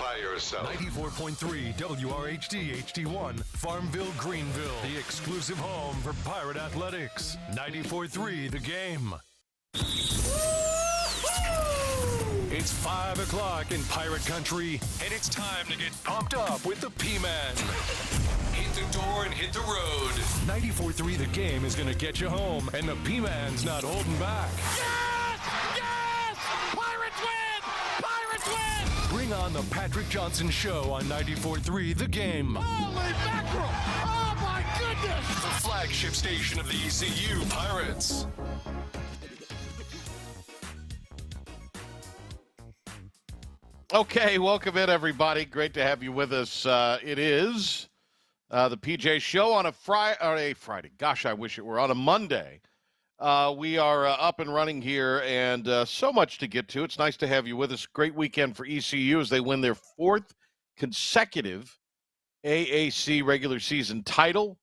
Identify yourself. 94.3 WRHD HD1, Farmville, Greenville. The exclusive home for Pirate Athletics. 94.3 The Game. It's 5 o'clock in Pirate Country, and it's time to get pumped up with the P-Man. Hit the door and hit the road. 94.3 The Game is going to get you home, and the P-Man's not holding back. Yes! Yes! Pirates win! Pirates win! Bring on the Patrick Johnson Show on 94.3 The Game. Holy mackerel! Oh, my goodness! The flagship station of the ECU Pirates. Okay, welcome in, everybody. Great to have you with us. It is the PJ Show on a Friday. Gosh, I wish it were on a Monday. We are up and running here, and so much to get to. It's nice to have you with us. Great weekend for ECU as they win their fourth consecutive AAC regular season title.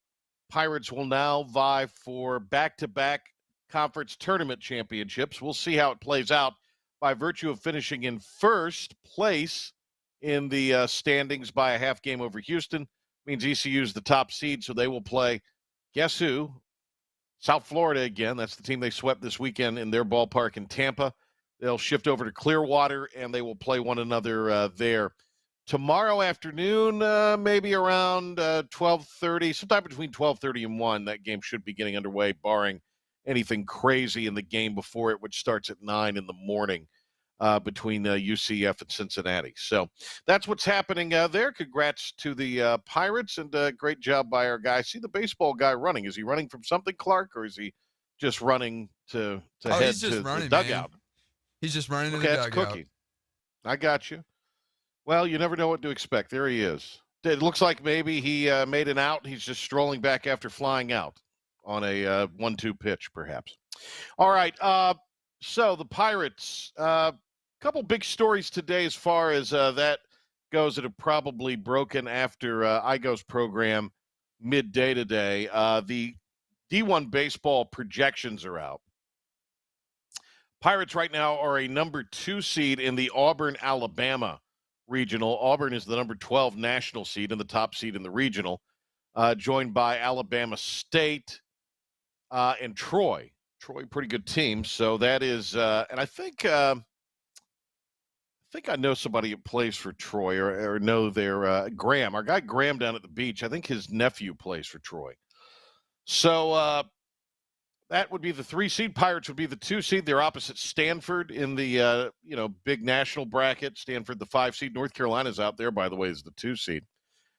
Pirates will now vie for back-to-back conference tournament championships. We'll see how it plays out. By virtue of finishing in first place in the standings by a half game over Houston, means ECU is the top seed, so they will play, guess who? South Florida again. That's the team they swept this weekend in their ballpark in Tampa. They'll shift over to Clearwater, and they will play one another there. Tomorrow afternoon, maybe around 12:30, sometime between 12:30 and 1, that game should be getting underway, barring anything crazy in the game before it, which starts at 9 in the morning between UCF and Cincinnati. So that's what's happening there. Congrats to the Pirates, and great job by our guy. See the baseball guy running. Is he running from something, Clark, or is he just running to head he's just to running, the dugout? Man. He's just running to the that's dugout. Cookie. I got you. Well, you never know what to expect. There he is. It looks like maybe he made an out. He's just strolling back after flying out on a 1-2 pitch, perhaps. All right, so the Pirates, a couple big stories today as far as that goes that have probably broken after Igo's program midday today. The D1 baseball projections are out. Pirates right now are a number 2 seed in the Auburn, Alabama regional. Auburn is the number 12 national seed and the top seed in the regional, joined by Alabama State, and Troy. Troy, pretty good team. So that is, and I think I know somebody who plays for Troy, or know their Graham. Our guy Graham down at the beach. I think his nephew plays for Troy. So that would be the 3 seed. Pirates would be the 2 seed. They're opposite Stanford in the big national bracket. Stanford, the 5 seed. North Carolina's out there, by the way, is the 2 seed.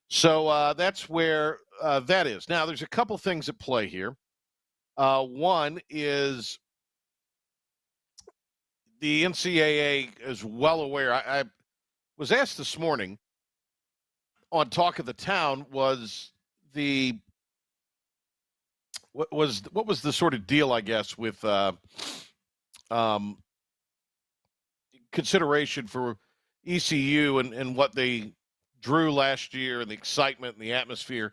So that's where that is. Now, there's a couple things at play here. One is the NCAA is well aware. I was asked this morning on Talk of the Town, what was the sort of deal, I guess, with consideration for ECU and what they drew last year and the excitement and the atmosphere.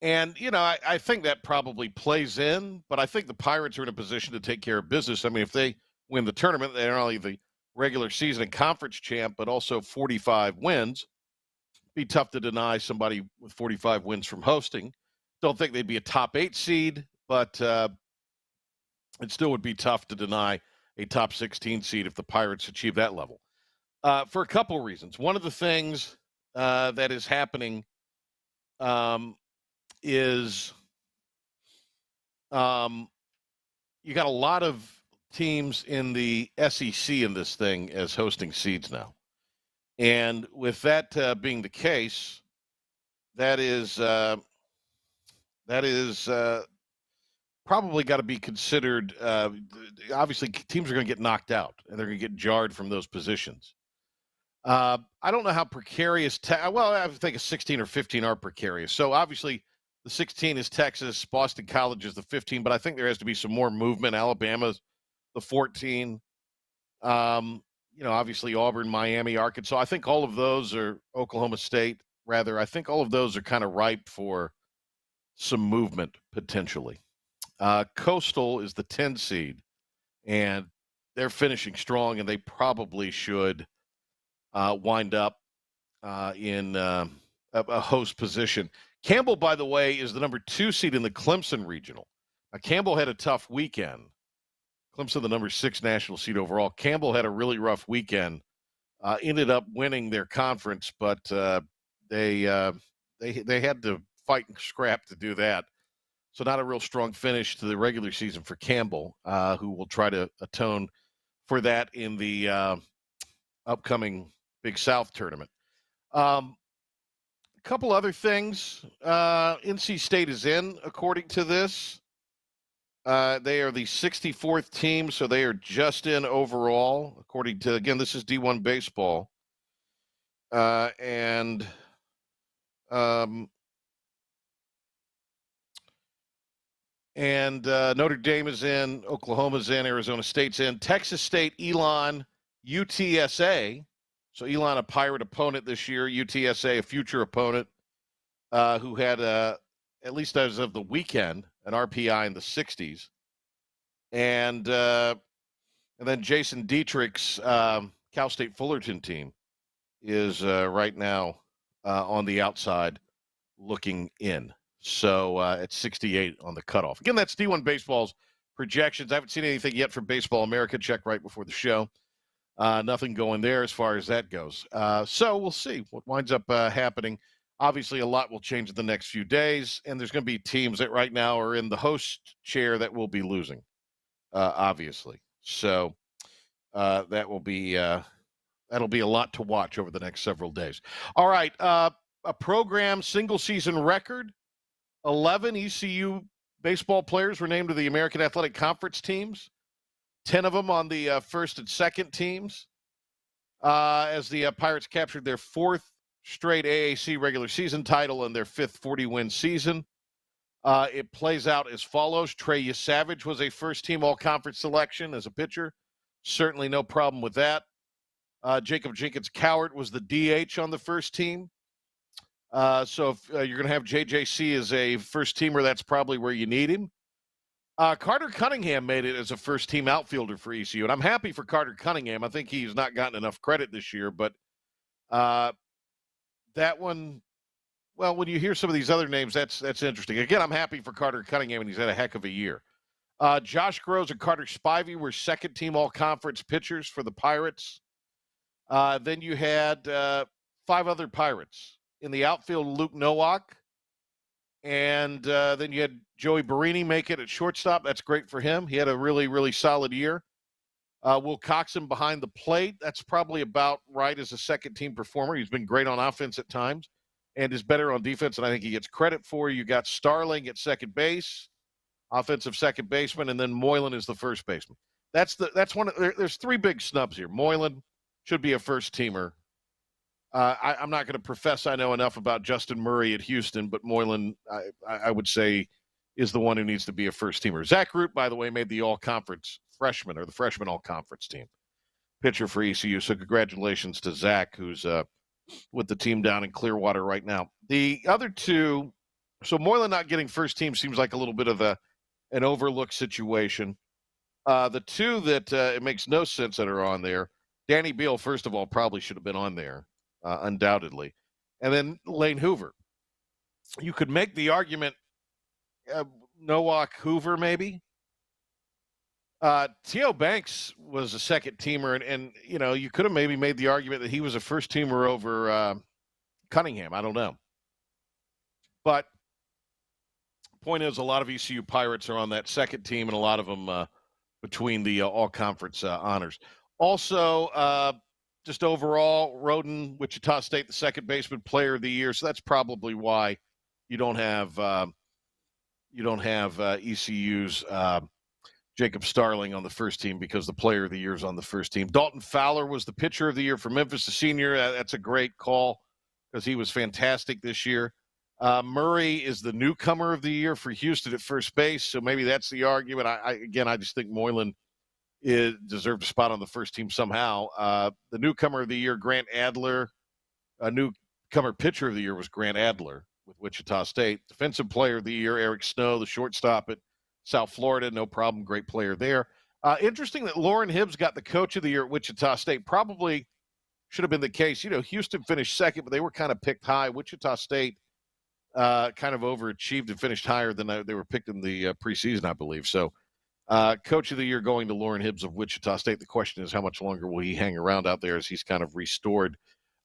And, I think that probably plays in, but I think the Pirates are in a position to take care of business. I mean, if they win the tournament, they're not only the regular season and conference champ, but also 45 wins. Be tough to deny somebody with 45 wins from hosting. Don't think they'd be a top 8 seed, but it still would be tough to deny a top 16 seed if the Pirates achieve that level. For a couple of reasons. One of the things that is happening is you got a lot of teams in the SEC in this thing as hosting seeds now. And with that being the case, that is probably got to be considered. Obviously, teams are going to get knocked out, and they're going to get jarred from those positions. I don't know how precarious I think a 16 or 15 are precarious. So obviously the 16 is Texas, Boston College is the 15, but I think there has to be some more movement. Alabama's the 14. Obviously Auburn, Miami, Arkansas. I think all of those are Oklahoma State, rather. I think all of those are kind of ripe for some movement potentially. Coastal is the 10 seed, and they're finishing strong, and they probably should wind up in a host position. Campbell, by the way, is the number 2 seed in the Clemson Regional. Now, Campbell had a tough weekend. Clemson, the number 6 national seed overall. Campbell had a really rough weekend. Ended up winning their conference, but they had to fight and scrap to do that. So not a real strong finish to the regular season for Campbell, who will try to atone for that in the upcoming Big South tournament. A couple other things. NC State is in, according to this. They are the 64th team, so they are just in overall, according to, again, this is D1 baseball. And Notre Dame is in, Oklahoma's in, Arizona State's in, Texas State, Elon, UTSA. So Elon, a Pirate opponent this year, UTSA, a future opponent, who had, at least as of the weekend, an RPI in the 60s. And then Jason Dietrich's Cal State Fullerton team is right now on the outside looking in. So at 68 on the cutoff. Again, that's D1 Baseball's projections. I haven't seen anything yet from Baseball America. Check right before the show. Nothing going there as far as that goes. So we'll see what winds up happening. Obviously, a lot will change in the next few days, and there's going to be teams that right now are in the host chair that will be losing, obviously. So that will be that'll be a lot to watch over the next several days. All right, a program single-season record. 11 ECU baseball players were named to the American Athletic Conference teams. 10 of them on the first and second teams, as the Pirates captured their 4th straight AAC regular season title and their 5th 40-win season. It plays out as follows. Trey Savage was a first-team all-conference selection as a pitcher. Certainly no problem with that. Jacob Jenkins-Cowart was the DH on the first team. So if you're going to have JJC as a first-teamer, that's probably where you need him. Carter Cunningham made it as a first-team outfielder for ECU, and I'm happy for Carter Cunningham. I think he's not gotten enough credit this year, but that one, well, when you hear some of these other names, that's interesting. Again, I'm happy for Carter Cunningham, and he's had a heck of a year. Josh Groves and Carter Spivey were second-team all-conference pitchers for the Pirates. Then you had 5 other Pirates. In the outfield, Luke Nowak. And then you had Joey Barini make it at shortstop. That's great for him. He had a really, really solid year. Will Coxon behind the plate. That's probably about right as a second-team performer. He's been great on offense at times and is better on defense than I think he gets credit for. You got Starling at second base, offensive second baseman, and then Moylan is the first baseman. That's one of, there's 3 big snubs here. Moylan should be a first-teamer. I'm not going to profess I know enough about Justin Murray at Houston, but Moylan, I would say, is the one who needs to be a first-teamer. Zach Root, by the way, made the all-conference freshman, or the freshman all-conference team, pitcher for ECU. So congratulations to Zach, who's with the team down in Clearwater right now. The other 2, so Moylan not getting first team seems like a little bit of an overlooked situation. The 2 that it makes no sense that are on there, Danny Beal, first of all, probably should have been on there. Undoubtedly. And then Lane Hoover. You could make the argument, Nowak Hoover maybe. T.O. Banks was a second-teamer, and you know, you could have maybe made the argument that he was a first-teamer over Cunningham. I don't know. But point is, a lot of ECU Pirates are on that second team, and a lot of them between the all-conference honors. Also, just overall, Roden, Wichita State, the second baseman player of the year. So that's probably why you don't have ECU's Jacob Starling on the first team, because the player of the year is on the first team. Dalton Fowler was the pitcher of the year for Memphis, the senior. That's a great call because he was fantastic this year. Murray is the newcomer of the year for Houston at first base. So maybe that's the argument. I just think Moylan deserved a spot on the first team somehow. The newcomer of the year, Grant Adler. A newcomer pitcher of the year was Grant Adler with Wichita State. Defensive player of the year, Eric Snow, the shortstop at South Florida. No problem. Great player there. Interesting that Lauren Hibbs got the coach of the year at Wichita State. Probably should have been the case. Houston finished second, but they were kind of picked high. Wichita State kind of overachieved and finished higher than they were picked in the preseason, I believe. So, Coach of the Year going to Lauren Hibbs of Wichita State. The question is, how much longer will he hang around out there as he's kind of restored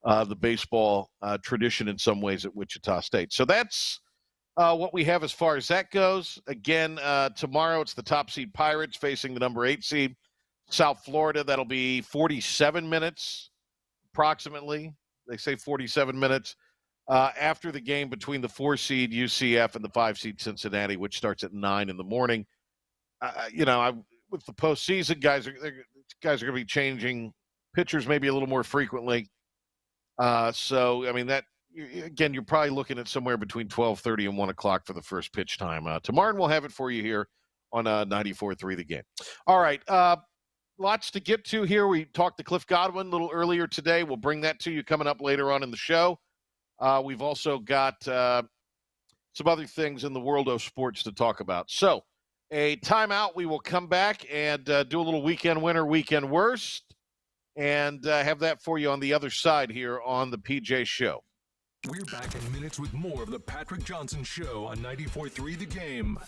the baseball tradition in some ways at Wichita State. So that's what we have as far as that goes. Again, tomorrow it's the top seed Pirates facing the number 8 seed South Florida. That'll be 47 minutes approximately. They say 47 minutes after the game between the 4 seed UCF and the 5 seed Cincinnati, which starts at 9 in the morning. With the postseason, guys are going to be changing pitchers maybe a little more frequently. That again, you're probably looking at somewhere between 12:30 and 1 o'clock for the first pitch time. Tomorrow, and we'll have it for you here on 94.3 The Game. All right, lots to get to here. We talked to Cliff Godwin a little earlier today. We'll bring that to you coming up later on in the show. We've also got some other things in the world of sports to talk about. So, a timeout. We will come back and do a little weekend winner, weekend worst, and have that for you on the other side here on the PJ Show. We're back in minutes with more of the Patrick Johnson Show on 94.3 The Game.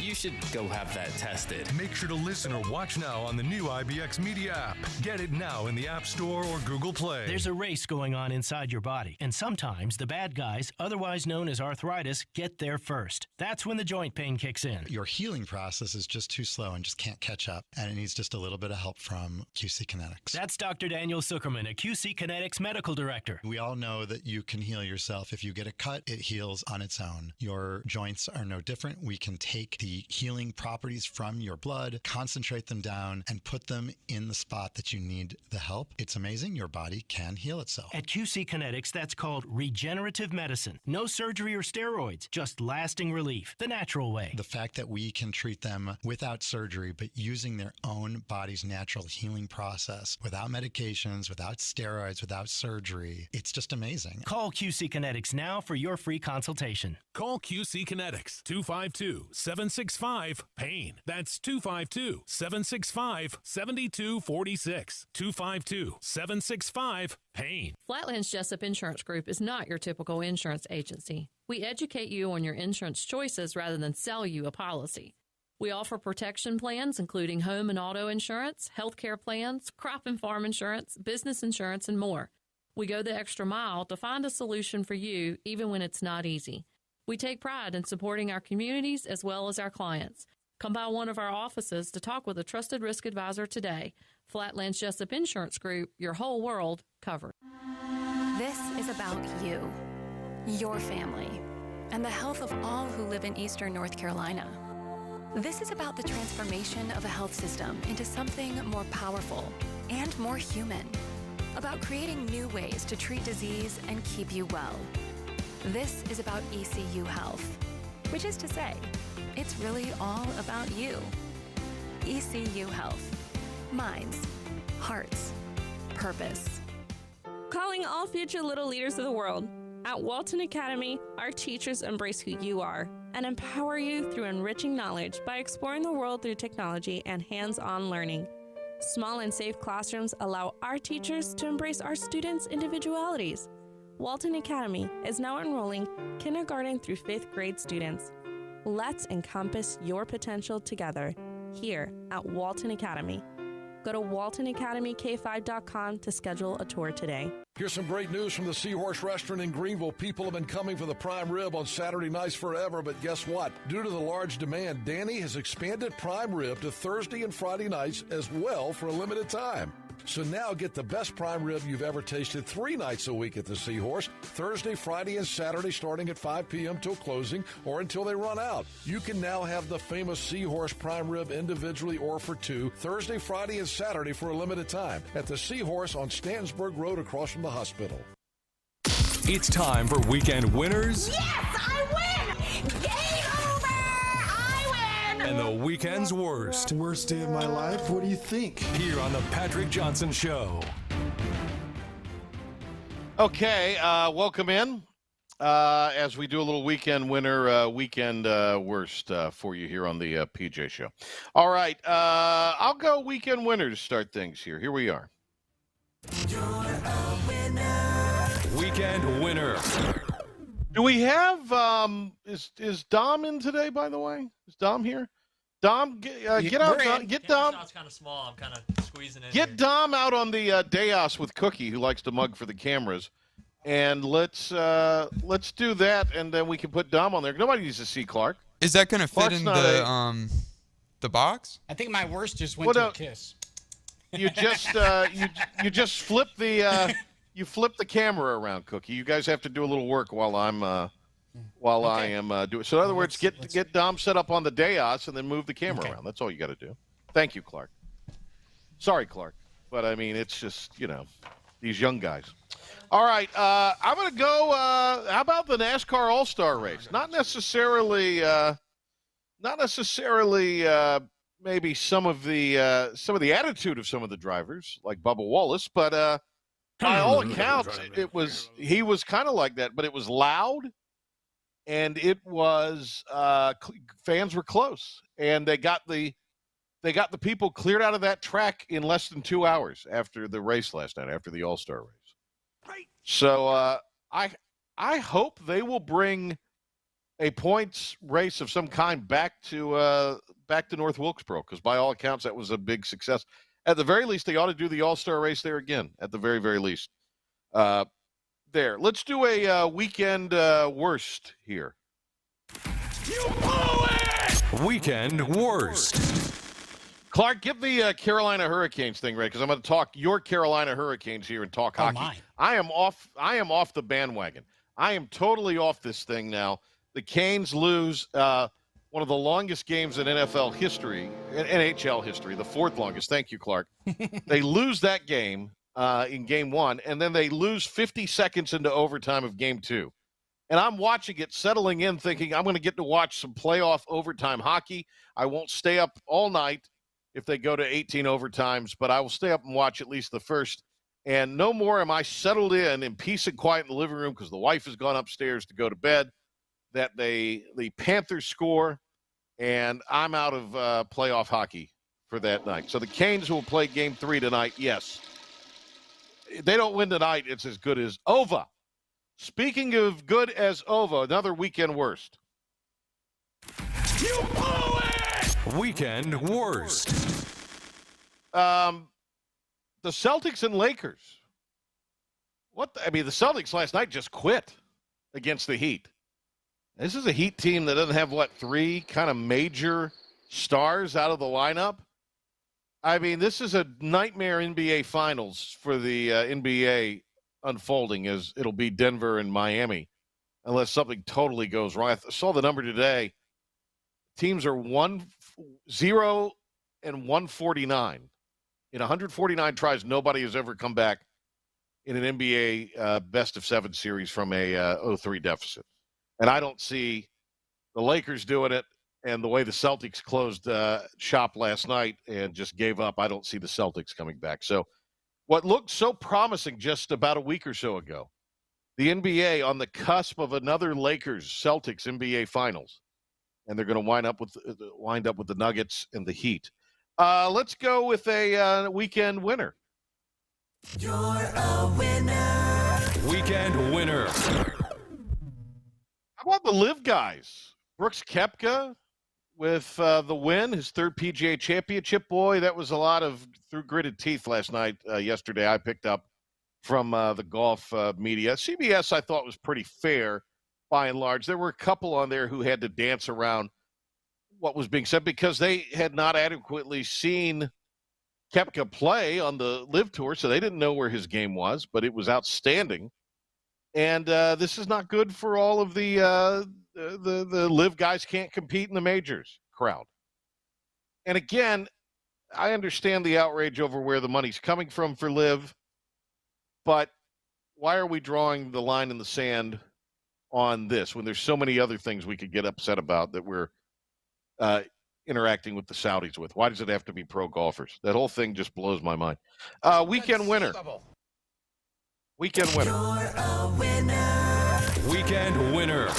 You should go have that tested. Make sure to listen or watch now on the new IBX Media app. Get it now in the App Store or Google Play. There's a race going on inside your body, and sometimes the bad guys, otherwise known as arthritis, get there first. That's when the joint pain kicks in. Your healing process is just too slow and just can't catch up, and it needs just a little bit of help from QC Kinetics. That's Dr. Daniel Zuckerman, a QC Kinetics medical director. We all know that you can heal yourself. If you get a cut, it heals on its own. Your joints are no different. We can take the healing properties from your blood, concentrate them down, and put them in the spot that you need the help. It's amazing. Your body can heal itself. At QC Kinetics, that's called regenerative medicine. No surgery or steroids, just lasting relief, the natural way. The fact that we can treat them without surgery, but using their own body's natural healing process, without medications, without steroids, without surgery, it's just amazing. Call QC Kinetics now for your free consultation. Call QC Kinetics, 252-765-PAIN. That's 252-765-7246. 252-765-PAIN. Flatlands Jessup Insurance Group is not your typical insurance agency. We educate you on your insurance choices rather than sell you a policy. We offer protection plans including home and auto insurance, healthcare plans, crop and farm insurance, business insurance, and more. We go the extra mile to find a solution for you, even when it's not easy. We take pride in supporting our communities as well as our clients. Come by one of our offices to talk with a trusted risk advisor today. Flatlands Jessup Insurance Group, your whole world covered. This is about you, your family, and the health of all who live in Eastern North Carolina. This is about the transformation of a health system into something more powerful and more human. About creating new ways to treat disease and keep you well. This is about ECU Health, which is to say, it's really all about you. ECU Health. Minds, hearts, purpose. Calling all future little leaders of the world. At Walton Academy, our teachers embrace who you are and empower you through enriching knowledge by exploring the world through technology and hands-on learning. Small and safe classrooms allow our teachers to embrace our students' individualities. Walton Academy is now enrolling kindergarten through 5th grade students. Let's encompass your potential together here at Walton Academy. Go to waltonacademyk5.com to schedule a tour today. Here's some great news from the Seahorse Restaurant in Greenville. People have been coming for the prime rib on Saturday nights forever, but guess what? Due to the large demand, Danny has expanded prime rib to Thursday and Friday nights as well for a limited time. So now get the best prime rib you've ever tasted 3 nights a week at the Seahorse, Thursday, Friday, and Saturday starting at 5 p.m. till closing or until they run out. You can now have the famous Seahorse prime rib individually or for 2, Thursday, Friday, and Saturday for a limited time at the Seahorse on Stantonsburg Road across from the hospital. It's time for Weekend Winners. Yes, I win! Game over! I win! And the weekend's worst. Worst day of my life? What do you think? Here on the Patrick Johnson Show. Okay, welcome in as we do a little weekend winner, weekend worst for you here on the PJ Show. All right, I'll go weekend winner to start things here. Here we are. Weekend winner. Do we have is Dom in today? By the way, is Dom here? Dom, get out. Get Dom. Shot's kind of small. I'm kind of squeezing in. Get Dom out on the dais with Cookie, who likes to mug for the cameras, and let's do that, and then we can put Dom on there. Nobody needs to see Clark. Is that going to fit Clark's in the box? I think my worst just went to a kiss. You just you just flip the flip the camera around, Cookie. You guys have to do a little work while I am doing. So in other words, get Dom set up on the dais and then move the camera around. That's all you got to do. Thank you, Clark. Sorry, Clark, but I mean it's just these young guys. All right, I'm going to go. How about the NASCAR All-Star race? Not necessarily. Maybe some of the attitude of some of the drivers, like Bubba Wallace, but by all accounts, he was kind of like that. But it was loud, and it was fans were close, and they got the people cleared out of that track in less than 2 hours after the race last night, after the All-Star race. Right. So I hope they will bring a points race of some kind back to North Wilkesboro, because by all accounts that was a big success. At the very least, they ought to do the All-Star race there again. At the very, very least, there. Let's do a weekend worst here. You blew it! Weekend worst. Clark, give the Carolina Hurricanes thing ready, because I'm going to talk your Carolina Hurricanes here and talk hockey. Mine. I am off the bandwagon. I am totally off this thing now. The Canes lose one of the longest games in NFL history, NHL history, the fourth longest. Thank you, Clark. They lose that game in game one, and then they lose 50 seconds into overtime of game two. And I'm watching it, settling in, thinking I'm going to get to watch some playoff overtime hockey. I won't stay up all night if they go to 18 overtimes, but I will stay up and watch at least the first. And no more am I settled in peace and quiet in the living room because the wife has gone upstairs to go to bed, that the Panthers score, and I'm out of playoff hockey for that night. So the Canes will play game 3 tonight, yes. If they don't win tonight, it's as good as over. Speaking of good as over, another weekend worst. You blew it! Weekend worst. The Celtics and Lakers. The Celtics last night just quit against the Heat. This is a Heat team that doesn't have, 3 kind of major stars out of the lineup? I mean, this is a nightmare NBA Finals for the NBA unfolding, as it'll be Denver and Miami, unless something totally goes wrong. I saw the number today. Teams are 1-0 and 149. In 149 tries, nobody has ever come back in an NBA best-of-7 series from a 0-3 deficit. And I don't see the Lakers doing it, and the way the Celtics closed shop last night and just gave up, I don't see the Celtics coming back. So what looked so promising just about a week or so ago, the NBA on the cusp of another Lakers-Celtics NBA Finals, and they're going to wind up with the Nuggets and the Heat. Let's go with a weekend winner. You're a winner. Weekend winner. How about the Live guys? Brooks Koepka with the win, his third PGA Championship. Boy, that was a lot of through gritted teeth last night. Yesterday, I picked up from the golf media. CBS, I thought, was pretty fair by and large. There were a couple on there who had to dance around what was being said because they had not adequately seen Koepka play on the Live Tour, so they didn't know where his game was, but it was outstanding. And this is not good for all of the Live guys can't compete in the majors crowd. And again, I understand the outrage over where the money's coming from for Live, but why are we drawing the line in the sand on this when there's so many other things we could get upset about that we're interacting with the Saudis with? Why does it have to be pro golfers? That whole thing just blows my mind. Weekend winner. Weekend winner. You're a winner. Weekend winner.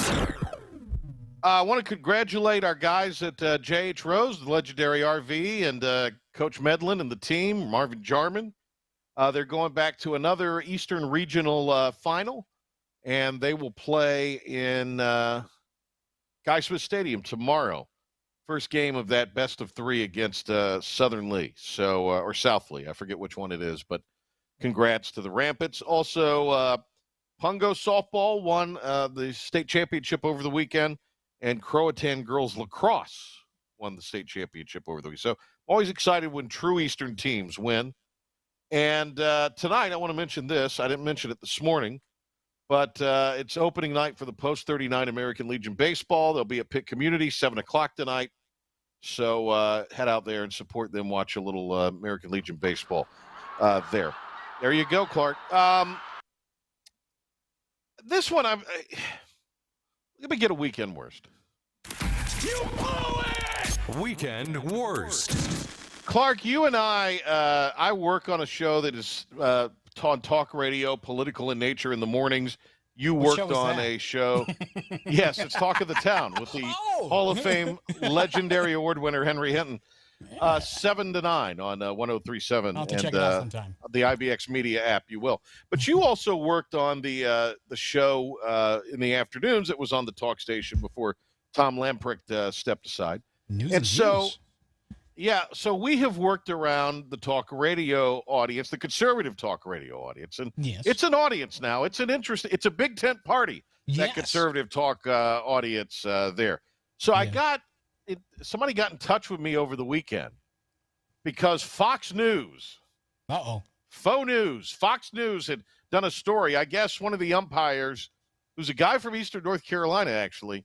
I want to congratulate our guys at J.H. Rose, the legendary RV, and Coach Medlin and the team, Marvin Jarman. They're going back to another Eastern Regional final, and they will play in Guy Smith Stadium tomorrow. First game of that best of three against Southern Lee, or South Lee. I forget which one it is, but congrats to the Rampants. Also, Pungo softball won the state championship over the weekend, and Croatan girls lacrosse won the state championship over the weekend. So always excited when true Eastern teams win. And tonight, I want to mention this. I didn't mention it this morning, but it's opening night for the Post-39 American Legion Baseball. They'll be at Pitt Community, 7 o'clock tonight. So head out there and support them. Watch a little American Legion Baseball there. There you go, Clark. This one, let me get a weekend worst. You blew it! Weekend worst. Clark, you and I work on a show that is on talk radio, political in nature in the mornings. You worked on a show. Yes, it's Talk of the Town with the Hall of Fame legendary award winner Henry Hinton. 7 to 9 on 103.7 I'll have to check it out sometime. The IBX Media app. You will. But you also worked on the show in the afternoons. It was on the talk station before Tom Lamprecht stepped aside. News and so, yeah, so we have worked around the talk radio audience, the conservative talk radio audience, and it's an audience now. It's an interest. It's a big tent party. That conservative talk audience there. So I got. Somebody got in touch with me over the weekend because Fox News, faux news, Fox News had done a story. I guess one of the umpires, who's a guy from Eastern North Carolina, actually,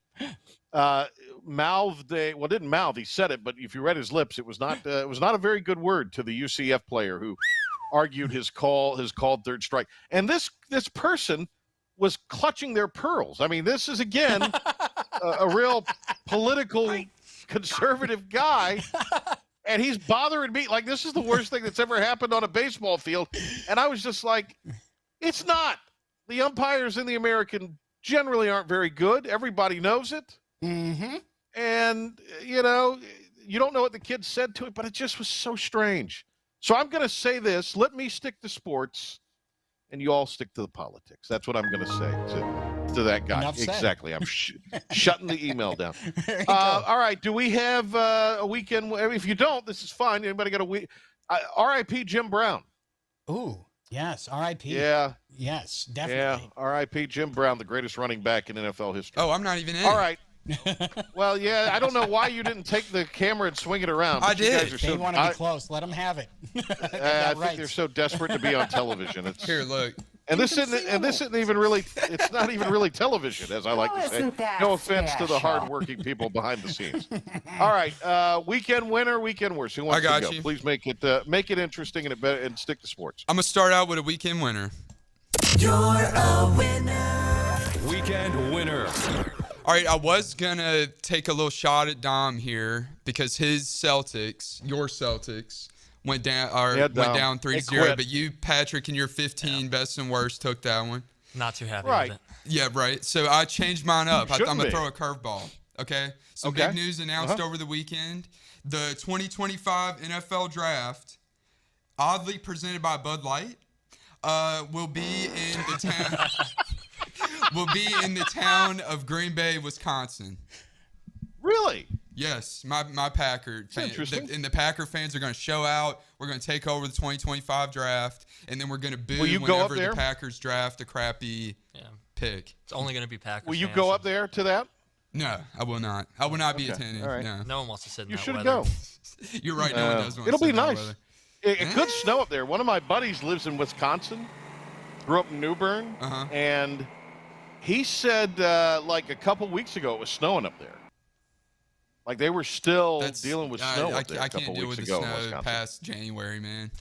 didn't mouth. He said it, but if you read his lips, it was not a very good word to the UCF player who argued his called third strike. And this person was clutching their pearls. I mean, this is again a real political conservative guy, and he's bothering me like this is the worst thing that's ever happened on a baseball field. And I was just like, it's not. The umpires in the American generally aren't very good. Everybody knows it. Mm-hmm. And, you don't know what the kid said to it, but it just was so strange. So I'm going to say this. Let me stick to sports, and you all stick to the politics. That's what I'm going to say to that guy. Exactly. I'm shutting the email down. All right. Do we have a weekend? If you don't, this is fine. Anybody got a week? R.I.P. Jim Brown. Ooh, yes. R.I.P. Yeah. Yes, definitely. Yeah. R.I.P. Jim Brown, the greatest running back in NFL history. Oh, I'm not even in. All right. Well, yeah, I don't know why you didn't take the camera and swing it around. I did. They want to be close. Let them have it. I think they're so desperate to be on television. Here, look. And this isn't even really. It's not even really television, as I like to say. No offense to the hardworking people behind the scenes. All right, weekend winner, weekend worst. Who wants to go? You. Please make it interesting and stick to sports. I'm gonna start out with a weekend winner. You're a winner. Weekend winner. All right, I was gonna take a little shot at Dom here because his Celtics, your Celtics, went down 3-0, but you, Patrick, and your 15 best and worst took that one. Not too happy with it. Yeah, right. So I changed mine up. I'm going to throw a curveball, okay? Some big news announced over the weekend. The 2025 NFL Draft, oddly presented by Bud Light, will be in the town of Green Bay, Wisconsin. Really? Yes, my Packer fans. Interesting. And the Packer fans are going to show out. We're going to take over the 2025 draft, and then we're going to boo whenever the Packers draft a crappy pick. It's only going to be Packers Will you go up there to that? No, I will not. I will not be attending. All right. No one wants to sit in you that should weather. go. You're right. No one does want It'll to sit be in that nice. weather. It could snow up there. One of my buddies lives in Wisconsin, grew up in New Bern, and he said like a couple weeks ago it was snowing up there. Like they were still dealing with snow up there I can't deal with the snow past January, man.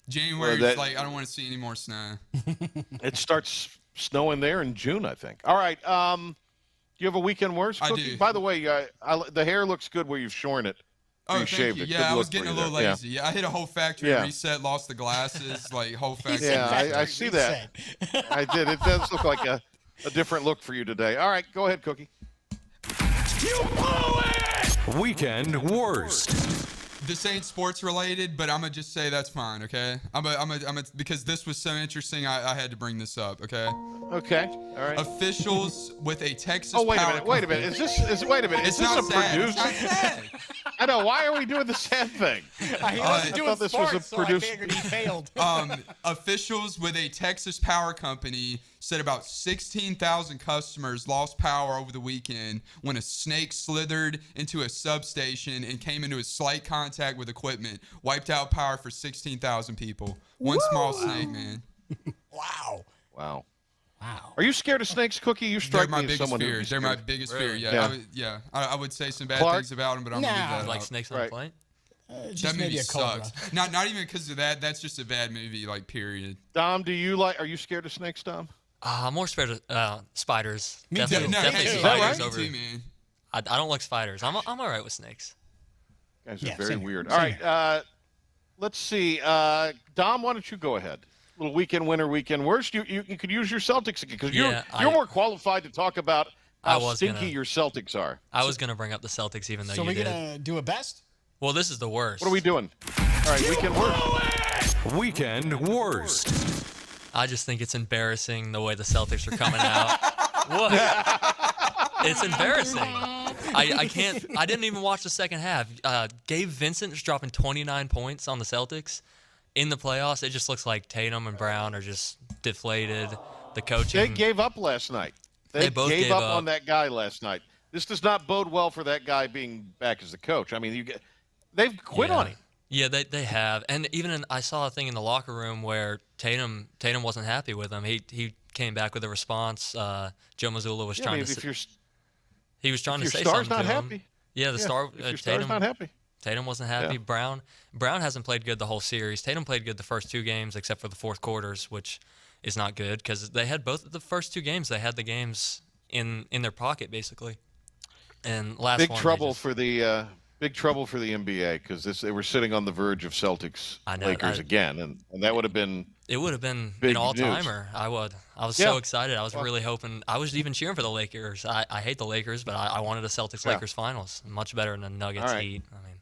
January is like I don't want to see any more snow. It starts snowing there in June, I think. All right. Do you have a weekend worst? I do. By the way, the hair looks good where you've shorn it. Oh, thank you. Yeah, I was getting a little lazy. Yeah, I hit a whole factory reset, lost the glasses, like whole factory. Yeah, I see that. I did. It does look like a different look for you today. All right, go ahead, Cookie. You blew it! Weekend worst. This ain't sports related, but I'm gonna just say that's fine, okay? Because this was so interesting, I had to bring this up, okay? Okay, all right. Officials with a Texas. Oh, wait a power minute. Wait a minute. Is this a producer? It's not sad. I know. Why are we doing the sad thing? He wasn't doing this sports, was a so I producer. figured he failed. Officials with a Texas power company said about 16,000 customers lost power over the weekend when a snake slithered into a substation and came into a slight contact with equipment, wiped out power for 16,000 people. One small snake, man. Wow. Wow. Are you scared of snakes, Cookie? You strike They're my me as biggest someone fear. who's They're my scared. biggest Really? fear. Yeah. I would say some bad Clark? things about them, but I'm gonna leave that Like out. snakes on a plane? That movie sucks. Not even because of that. That's just a bad movie. Like period. Dom, are you scared of snakes, Dom? I'm more scared of spiders. Me Definitely, too. No, definitely hey, spiders me over. too, man. I don't like spiders. I'm all right with snakes. Guys are very weird. All right, let's see. Dom, why don't you go ahead? Little weekend winner, weekend worst. You could use your Celtics again because you're more qualified to talk about how stinky your Celtics are. I was gonna bring up the Celtics even though So you we're did. gonna do a best? Well, this is the worst. What are we doing? All right, weekend worst. Weekend worst. I just think it's embarrassing the way the Celtics are coming out. What? It's embarrassing. I can't. I didn't even watch the second half. Gabe Vincent is dropping 29 points on the Celtics in the playoffs. It just looks like Tatum and Brown are just deflated. The coaching. They gave up last night. They both gave gave up up on that guy last night. This does not bode well for that guy being back as the coach. I mean, they've quit on him. Yeah, they have. And even I saw a thing in the locker room where Tatum wasn't happy with him. He came back with a response. Joe Mazzulla was trying to. He was trying to say something to him. Happy. Yeah, the star. If your Tatum star's not happy. Tatum wasn't happy. Yeah. Brown hasn't played good the whole series. Tatum played good the first two games, except for the fourth quarters, which is not good because they had both the first two games. They had the games in their pocket basically. And last big one, trouble for the NBA because they were sitting on the verge of Celtics Lakers again, and that would have been. It would have been an all-timer. I was so excited. I was really hoping. I was even cheering for the Lakers. I hate the Lakers, but I wanted a Celtics-Lakers finals. Much better than Nuggets Heat. I mean,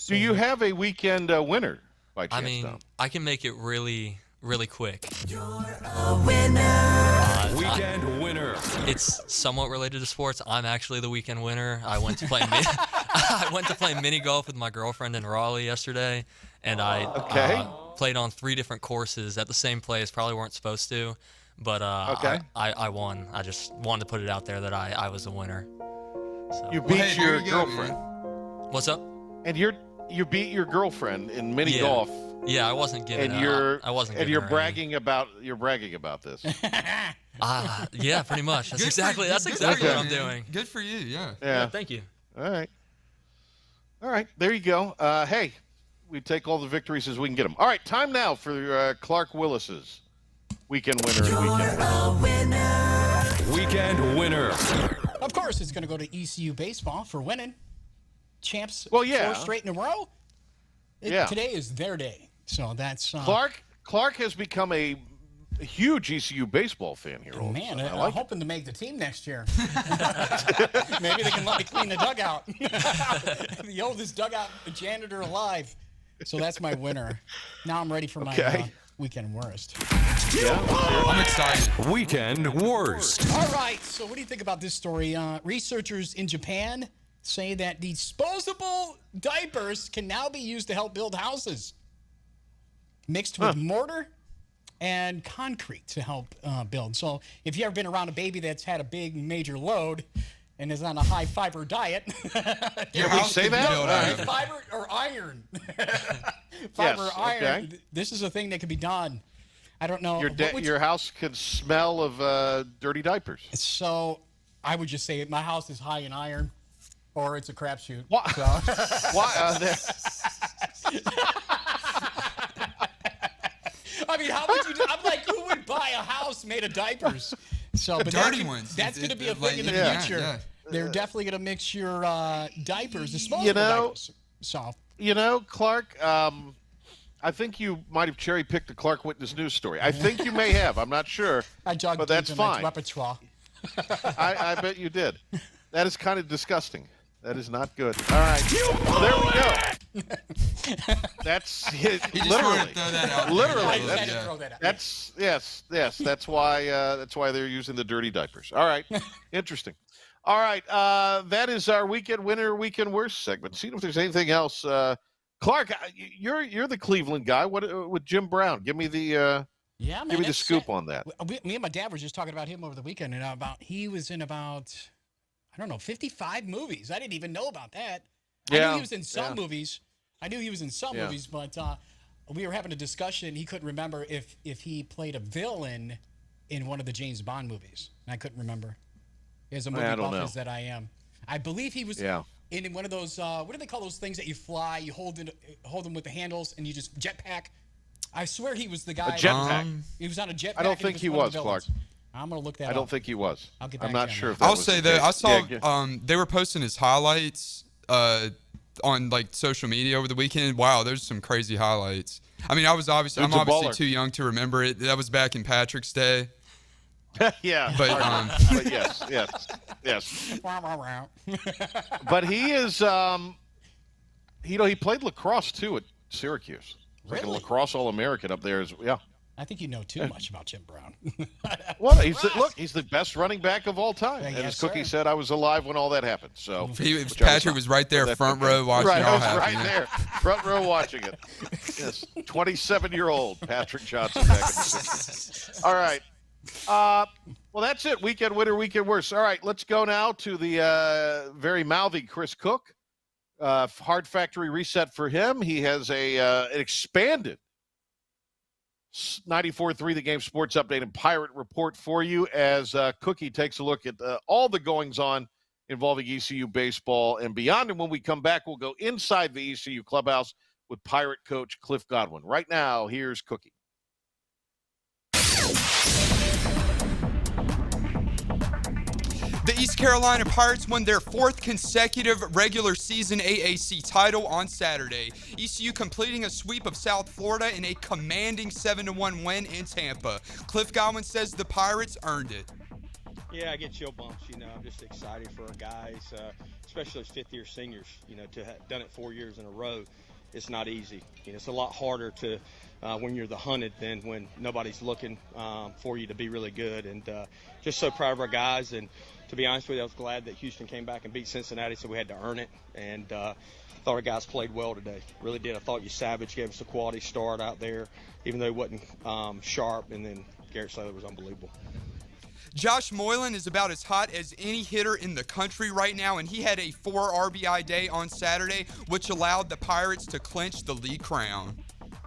do you have a weekend winner by chance, Tom? I can make it really, really quick. You're a winner. Weekend winner. It's somewhat related to sports. I'm actually the weekend winner. I went to play mini golf with my girlfriend in Raleigh yesterday, and I played on 3 different courses at the same place. Probably weren't supposed to, but I won. I just wanted to put it out there that I was a winner. So. You beat your girlfriend. What's up? And you beat your girlfriend in mini golf. Yeah, I wasn't giving. I wasn't. And you're bragging about this. Yeah, pretty much. That's exactly what I'm doing. Good for you. Yeah. Thank you. All right. There you go. Hey, we take all the victories as we can get them. All right, time now for Clark Willis's weekend winner and weekend winner. Of course, it's going to go to ECU baseball for winning. Champs 4 straight in a row. Today is their day. So that's Clark has become a huge ECU baseball fan here. Man, I'm hoping to make the team next year. Maybe they can let me clean the dugout. The oldest dugout janitor alive. So that's my winner. Now I'm ready for my weekend worst. Yeah, I'm excited. Weekend worst. All right. So what do you think about this story? Researchers in Japan say that disposable diapers can now be used to help build houses, mixed with mortar and concrete to help build. So if you've ever been around a baby that's had a big major load and is on a high fiber diet, can we say that? Fiber or iron? Fiber or iron. Okay. This is a thing that can be done. I don't know. Your house could smell of dirty diapers. So I would just say my house is high in iron. Or it's a crapshoot. What? So. I mean, how would you do? I'm like, who would buy a house made of diapers? So, but dirty ones. That's going to be a thing in the future. Yeah. They're definitely going to mix your diapers, disposable diapers. So, Clark, I think you might have cherry-picked the Clark Witness News story. I think you may have. I'm not sure. but that's fine. Repertoire. I bet you did. That is kind of disgusting. That is not good. All right. Well, there we go. That's literally. That's yes. That's why they're using the dirty diapers. All right. Interesting. All right. That is our weekend winner, weekend worst segment. See if there's anything else. Clark, you're the Cleveland guy. What with Jim Brown? Give me the man, give me the scoop on that. Me and my dad were just talking about him over the weekend, and he was in about 55 movies. I didn't even know about that. I knew he was in some movies. But we were having a discussion. He couldn't remember if he played a villain in one of the James Bond movies. And I couldn't remember. As a movie buff as that I am. I believe he was in one of those, what do they call those things that you fly? You hold them with the handles and you just jetpack. I swear he was the guy. A jetpack. He was on a jetpack. I don't think he was, Clark. I'm going to look that up. I don't think he was. I'll get back I'm not to sure you. if that I'll was say the that case. I saw they were posting his highlights on like social media over the weekend. Wow, there's some crazy highlights. I mean, I'm obviously too young to remember it. That was back in Patrick's day. Yeah. But yes. But he is he played lacrosse too at Syracuse. Like a lacrosse All-American up there. I think you know too much about Jim Brown. Well, he's the best running back of all time. And as Cookie said, I was alive when all that happened. So Patrick was right there, front row watching it all happen. Right there, front row watching it. Yes, 27-year-old Patrick Johnson back in the 60s. All right. Well, that's it. Weekend winner, weekend worst. All right, let's go now to the very mouthy Chris Cook. Hard factory reset for him. He has an expanded 94.3 The Game Sports Update and Pirate Report for you as Cookie takes a look at all the goings-on involving ECU baseball and beyond. And when we come back, we'll go inside the ECU clubhouse with Pirate coach Cliff Godwin. Right now, here's Cookie. The East Carolina Pirates won their 4th consecutive regular season AAC title on Saturday. ECU completing a sweep of South Florida in a commanding 7-1 win in Tampa. Cliff Godwin says the Pirates earned it. Yeah, I get chill bumps. I'm just excited for our guys, especially as fifth-year seniors. To have done it 4 years in a row, it's not easy. It's a lot harder to when you're the hunted than when nobody's looking for you to be really good. And just so proud of our guys. And to be honest with you, I was glad that Houston came back and beat Cincinnati, so we had to earn it. And thought our guys played well today. Really did. I thought Savage gave us a quality start out there, even though he wasn't sharp. And then Garrett Slater was unbelievable. Josh Moylan is about as hot as any hitter in the country right now, and he had a 4 RBI day on Saturday, which allowed the Pirates to clinch the league crown.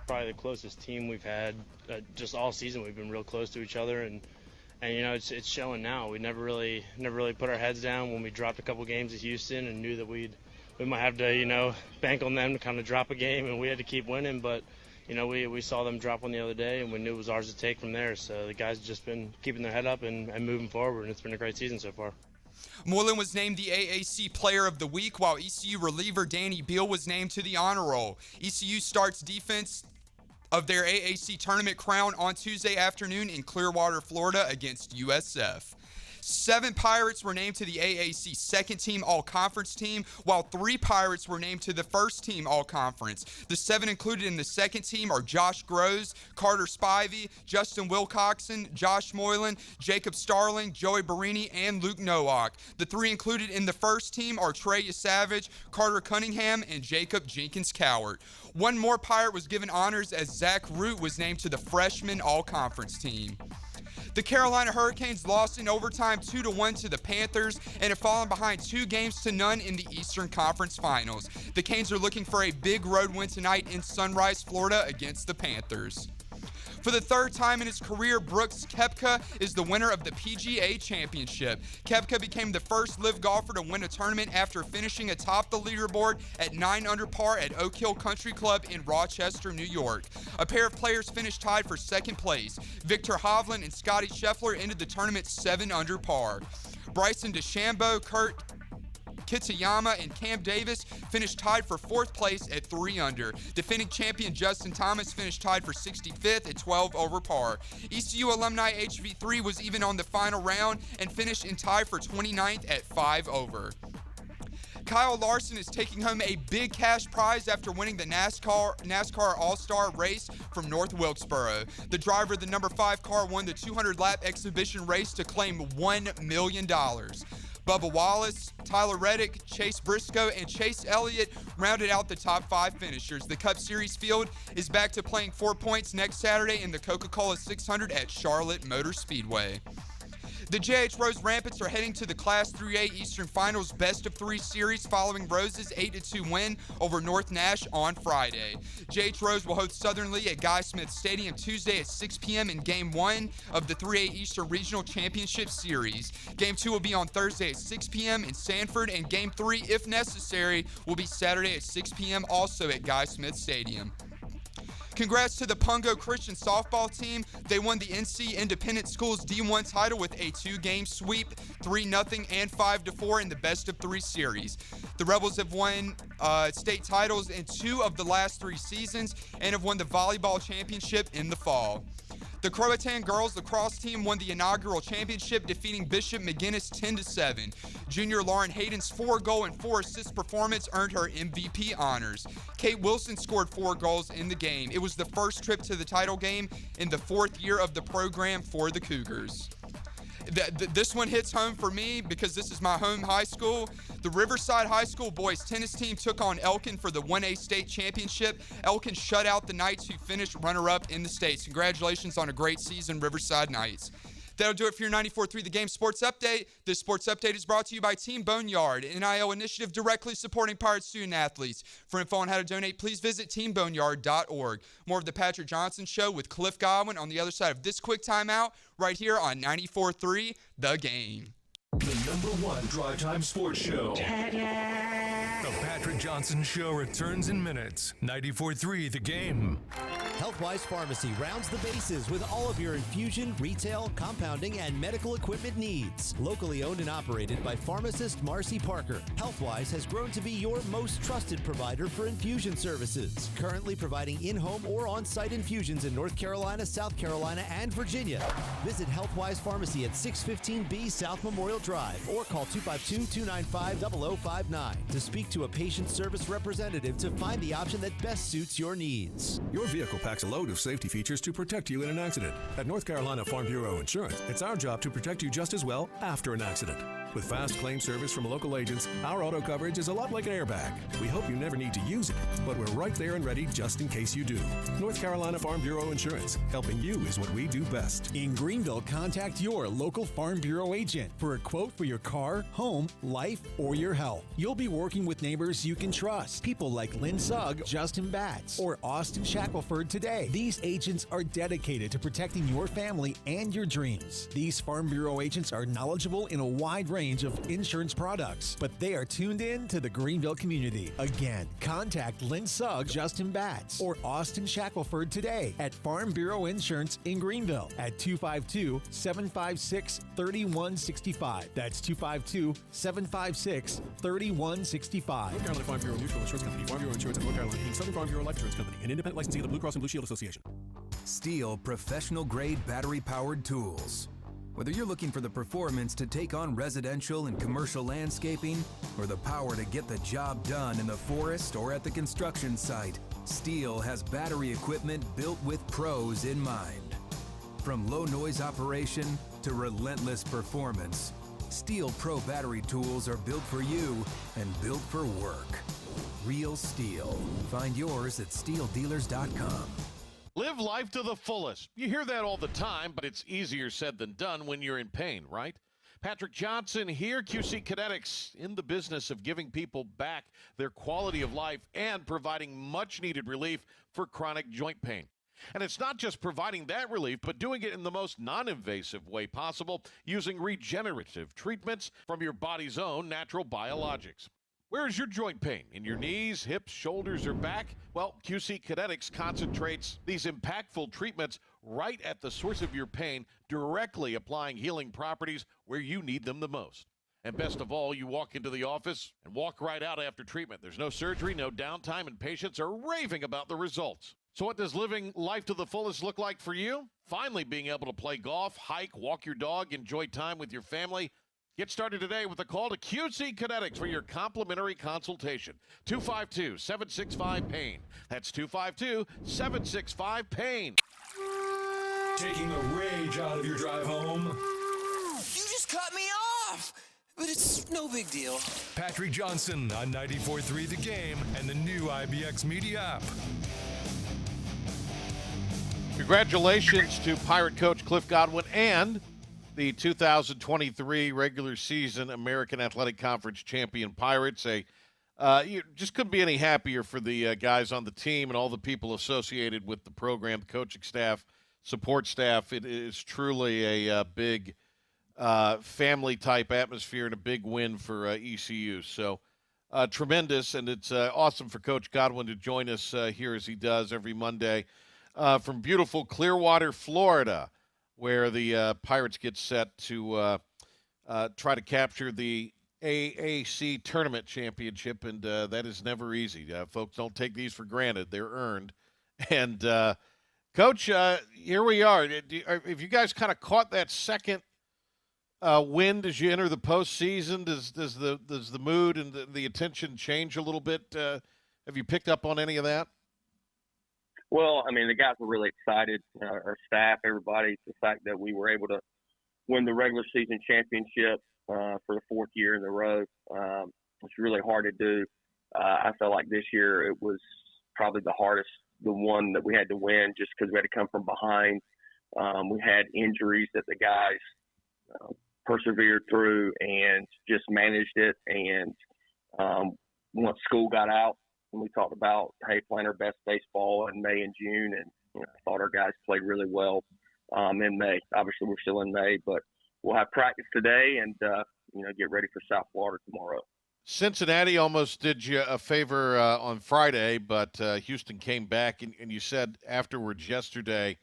Probably the closest team we've had just all season. We've been real close to each other, and it's showing now. We never really put our heads down when we dropped a couple games at Houston and knew that we might have to bank on them to kind of drop a game, and we had to keep winning. But we saw them drop one the other day, and we knew it was ours to take from there. So the guys have just been keeping their head up and moving forward, and it's been a great season so far. Moylan was named the AAC Player of the Week, while ECU reliever Danny Beal was named to the honor roll. ECU starts defense of their AAC tournament crown on Tuesday afternoon in Clearwater, Florida against USF. 7 Pirates were named to the AAC second team all-conference team, while 3 Pirates were named to the first team all-conference. The 7 included in the second team are Josh Groves, Carter Spivey, Justin Wilcoxon, Josh Moylan, Jacob Starling, Joey Barini, and Luke Nowak. The 3 included in the first team are Trey Savage, Carter Cunningham, and Jacob Jenkins-Cowart. One more Pirate was given honors as Zach Root was named to the freshman all-conference team. The Carolina Hurricanes lost in overtime 2-1 to the Panthers and have fallen behind 2-0 in the Eastern Conference Finals. The Canes are looking for a big road win tonight in Sunrise, Florida against the Panthers. For the 3rd time in his career, Brooks Koepka is the winner of the PGA Championship. Koepka became the first LIV golfer to win a tournament after finishing atop the leaderboard at 9 under par at Oak Hill Country Club in Rochester, New York. A pair of players finished tied for 2nd place. Victor Hovland and Scotty Scheffler ended the tournament 7 under par. Bryson DeChambeau, Kurt Kitayama, and Cam Davis finished tied for 4th place at 3 under. Defending champion Justin Thomas finished tied for 65th at 12 over par. ECU alumni HV3 was even on the final round and finished in tie for 29th at 5 over. Kyle Larson is taking home a big cash prize after winning the NASCAR All-Star race from North Wilkesboro. The driver of the number 5 car won the 200-lap exhibition race to claim $1 million. Bubba Wallace, Tyler Reddick, Chase Briscoe, and Chase Elliott rounded out the top 5 finishers. The Cup Series field is back to playing 4 points next Saturday in the Coca-Cola 600 at Charlotte Motor Speedway. The J.H. Rose Rampants are heading to the Class 3A Eastern Finals best-of-3 series following Rose's 8-2 win over North Nash on Friday. J.H. Rose will host Southern Lee at Guy Smith Stadium Tuesday at 6 p.m. in Game 1 of the 3A Eastern Regional Championship Series. Game 2 will be on Thursday at 6 p.m. in Sanford, and Game 3, if necessary, will be Saturday at 6 p.m. also at Guy Smith Stadium. Congrats to the Pungo Christian softball team. They won the NC Independent Schools D1 title with a 2-game sweep, 3-0 and 5-4 in the best-of-3 series. The Rebels have won state titles in 2 of the last 3 seasons and have won the volleyball championship in the fall. The Croatan girls lacrosse team won the inaugural championship, defeating Bishop McGinnis 10-7. Junior Lauren Hayden's 4-goal and 4-assist performance earned her MVP honors. Kate Wilson scored 4 goals in the game. It was the first trip to the title game in the 4th year of the program for the Cougars. This one hits home for me because this is my home high school. The Riverside High School boys tennis team took on Elkin for the 1A state championship. Elkin shut out the Knights, who finished runner-up in the states. Congratulations on a great season, Riverside Knights. That'll do it for your 94.3 The Game Sports Update. This sports update is brought to you by Team Boneyard, an NIL initiative directly supporting Pirate student athletes. For info on how to donate, please visit teamboneyard.org. More of the Patrick Johnson Show with Cliff Godwin on the other side of this quick timeout right here on 94.3 The Game. The #1 drive time sports show. The Patrick Johnson Show returns in minutes. 94.3 The Game. Healthwise Pharmacy rounds the bases with all of your infusion, retail, compounding, and medical equipment needs. Locally owned and operated by pharmacist Marcy Parker, Healthwise has grown to be your most trusted provider for infusion services. Currently providing in-home or on-site infusions in North Carolina, South Carolina, and Virginia. Visit Healthwise Pharmacy at 615B South Memorial Drive or call 252-295-0059 to speak to a patient service representative to find the option that best suits your needs. Your vehicle packs a load of safety features to protect you in an accident. At North Carolina Farm Bureau Insurance, it's our job to protect you just as well after an accident. With fast claim service from local agents, our auto coverage is a lot like an airbag. We hope you never need to use it, but we're right there and ready just in case you do. North Carolina Farm Bureau Insurance. Helping you is what we do best. In Greenville, contact your local Farm Bureau agent for a quote for your car, home, life, or your health. You'll be working with neighbors you can trust. People like Lynn Sugg, Justin Batts, or Austin Shackelford today. These agents are dedicated to protecting your family and your dreams. These Farm Bureau agents are knowledgeable in a wide range of insurance products, but they are tuned in to the Greenville community. Again, contact Lynn Sugg, Justin Batts, or Austin Shackelford today at Farm Bureau Insurance in Greenville at 252-756-3165. That's 252-756-3165. North Carolina Farm Bureau Mutual Insurance Company, Farm Bureau Insurance of North Carolina, Inc., Southern Farm Bureau Life Insurance Company, an independent licensee of the Blue Cross and Blue Shield Association. Steel professional-grade battery-powered tools. Whether you're looking for the performance to take on residential and commercial landscaping, or the power to get the job done in the forest or at the construction site, Steel has battery equipment built with pros in mind. From low noise operation to relentless performance, Steel Pro battery tools are built for you and built for work. Real Steel. Find yours at steeldealers.com. Live life to the fullest. You hear that all the time, but it's easier said than done when you're in pain, right? Patrick Johnson here, QC Kinetics, in the business of giving people back their quality of life and providing much-needed relief for chronic joint pain. And it's not just providing that relief, but doing it in the most non-invasive way possible, using regenerative treatments from your body's own natural biologics. Where is your joint pain? In your knees, hips, shoulders, or back? Well, QC Kinetics concentrates these impactful treatments right at the source of your pain, directly applying healing properties where you need them the most. And best of all, you walk into the office and walk right out after treatment. There's no surgery, no downtime, and patients are raving about the results. So what does living life to the fullest look like for you? Finally being able to play golf, hike, walk your dog, enjoy time with your family. Get started today with a call to QC Kinetics for your complimentary consultation. 252-765-PAIN. That's 252-765-PAIN. Taking the rage out of your drive home. You just cut me off! But it's no big deal. Patrick Johnson on 94.3 The Game and the new IBX Media app. Congratulations to Pirate coach Cliff Godwin and the 2023 regular season American Athletic Conference champion Pirates. You just couldn't be any happier for the guys on the team and all the people associated with the program, the coaching staff, support staff. It is truly a big family-type atmosphere and a big win for ECU. So tremendous, and it's awesome for Coach Godwin to join us here as he does every Monday from beautiful Clearwater, Florida, where the Pirates get set to try to capture the AAC tournament championship, and that is never easy. Folks, don't take these for granted. They're earned. And, Coach, here we are. Have you guys kind of caught that second wind as you enter the postseason? Does the mood and the attention change a little bit? Have you picked up on any of that? Well, I mean, the guys were really excited, our staff, everybody, the fact that we were able to win the regular season championship for the fourth year in a row. It's really hard to do. I felt like this year it was probably the hardest, the one that we had to win just because we had to come from behind. We had injuries that the guys persevered through and just managed it. And once school got out, and we talked about, hey, playing our best baseball in May and June, and I thought our guys played really well in May. Obviously, we're still in May, but we'll have practice today and, get ready for South Florida tomorrow. Cincinnati almost did you a favor on Friday, but Houston came back, and you said afterwards Saturday,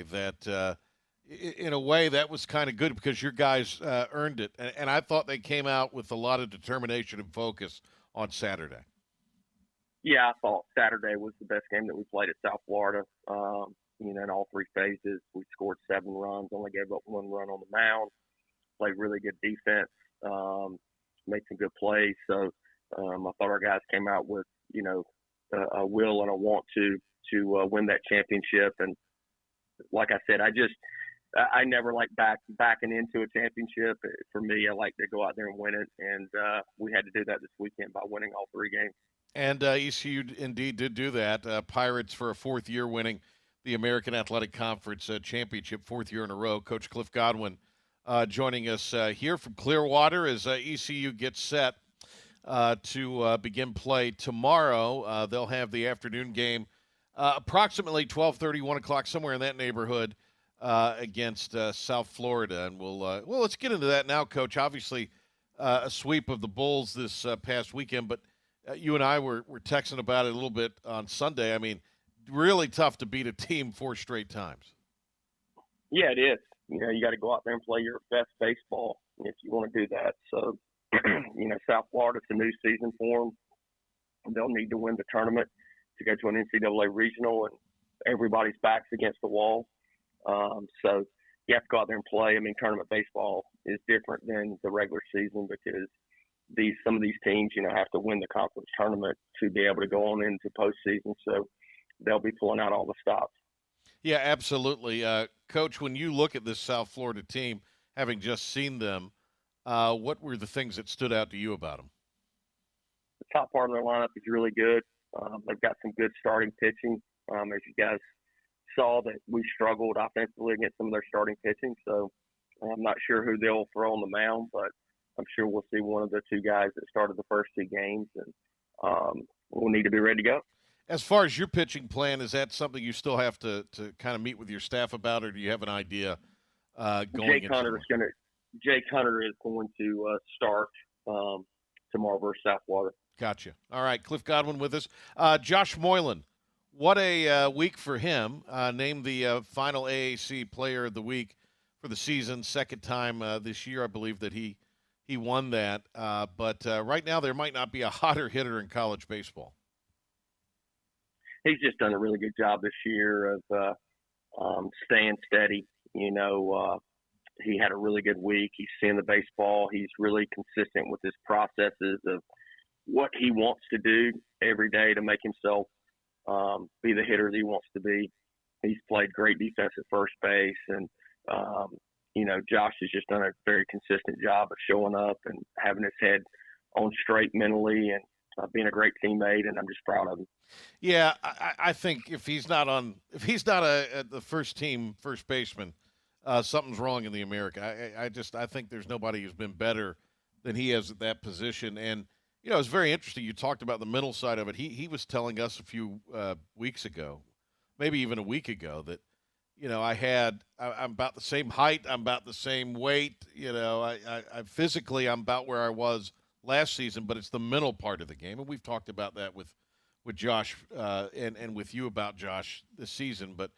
that in a way that was kind of good because your guys earned it. And I thought they came out with a lot of determination and focus on Saturday. Yeah, I thought Saturday was the best game that we played at South Florida. In all three phases, we scored 7 runs, only gave up 1 run on the mound, played really good defense, made some good plays. So I thought our guys came out with, a will and a want to win that championship. And like I said, I never like backing into a championship. For me, I like to go out there and win it, and we had to do that this weekend by winning all 3 games. And ECU indeed did do that. Pirates for a 4th year winning the American Athletic Conference championship, 4th year in a row. Coach Cliff Godwin joining us here from Clearwater as ECU gets set to begin play tomorrow. They'll have the afternoon game approximately 12:30, 1 o'clock, somewhere in that neighborhood. Against South Florida, and let's get into that now, Coach. Obviously, a sweep of the Bulls this past weekend, but you and I were texting about it a little bit on Sunday. I mean, really tough to beat a team 4 straight times. Yeah, it is. You got to go out there and play your best baseball if you want to do that. So, South Florida's a new season for them. They'll need to win the tournament to go to an NCAA regional, and everybody's backs against the wall. So you have to go out there and play. I mean, tournament baseball is different than the regular season because some of these teams, have to win the conference tournament to be able to go on into postseason. So they'll be pulling out all the stops. Yeah, absolutely. Coach, when you look at this South Florida team, having just seen them, what were the things that stood out to you about them? The top part of their lineup is really good. They've got some good starting pitching. As you guys saw, that we struggled offensively against some of their starting pitching. So I'm not sure who they'll throw on the mound, but I'm sure we'll see one of the 2 guys that started the first 2 games, and we'll need to be ready to go. As far as your pitching plan, is that something you still have to kind of meet with your staff about, or do you have an idea going Jake Hunter is going to start tomorrow versus South Florida. Gotcha. All right, Cliff Godwin with us. Josh Moylan, what a week for him. Named the final AAC Player of the Week for the season, second time this year, I believe, that he won that. But right now there might not be a hotter hitter in college baseball. He's just done a really good job this year of staying steady. he had a really good week. He's seeing the baseball. He's really consistent with his processes of what he wants to do every day to make himself be the hitter that he wants to be. He's played great defense at first base, and Josh has just done a very consistent job of showing up and having his head on straight mentally and being a great teammate, and I'm just proud of him. Yeah, I think if he's not the first team first baseman, something's wrong in the America. I think there's nobody who's been better than he has at that position. And it's very interesting. You talked about the mental side of it. He was telling us a few weeks ago, maybe even a week ago, that I'm about the same height, I'm about the same weight. I physically I'm about where I was last season, but it's the mental part of the game, and we've talked about that with Josh and with you about Josh this season. But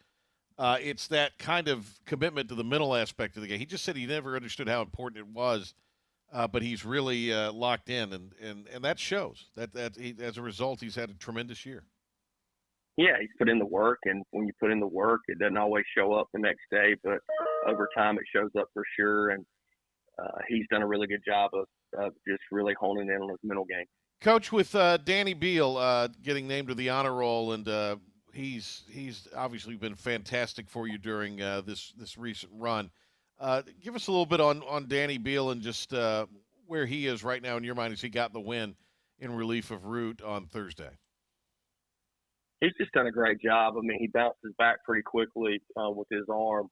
it's that kind of commitment to the mental aspect of the game. He just said he never understood how important it was, but he's really locked in, and that shows. That he, as a result, he's had a tremendous year. Yeah, he's put in the work, and when you put in the work, it doesn't always show up the next day, but over time it shows up for sure. And he's done a really good job of just really honing in on his mental game. Coach, with Danny Beal getting named to the honor roll, and he's obviously been fantastic for you during this recent run. Give us a little bit on Danny Beal and just where he is right now in your mind as he got the win in relief of Root on Thursday. He's just done a great job. I mean, he bounces back pretty quickly with his arm.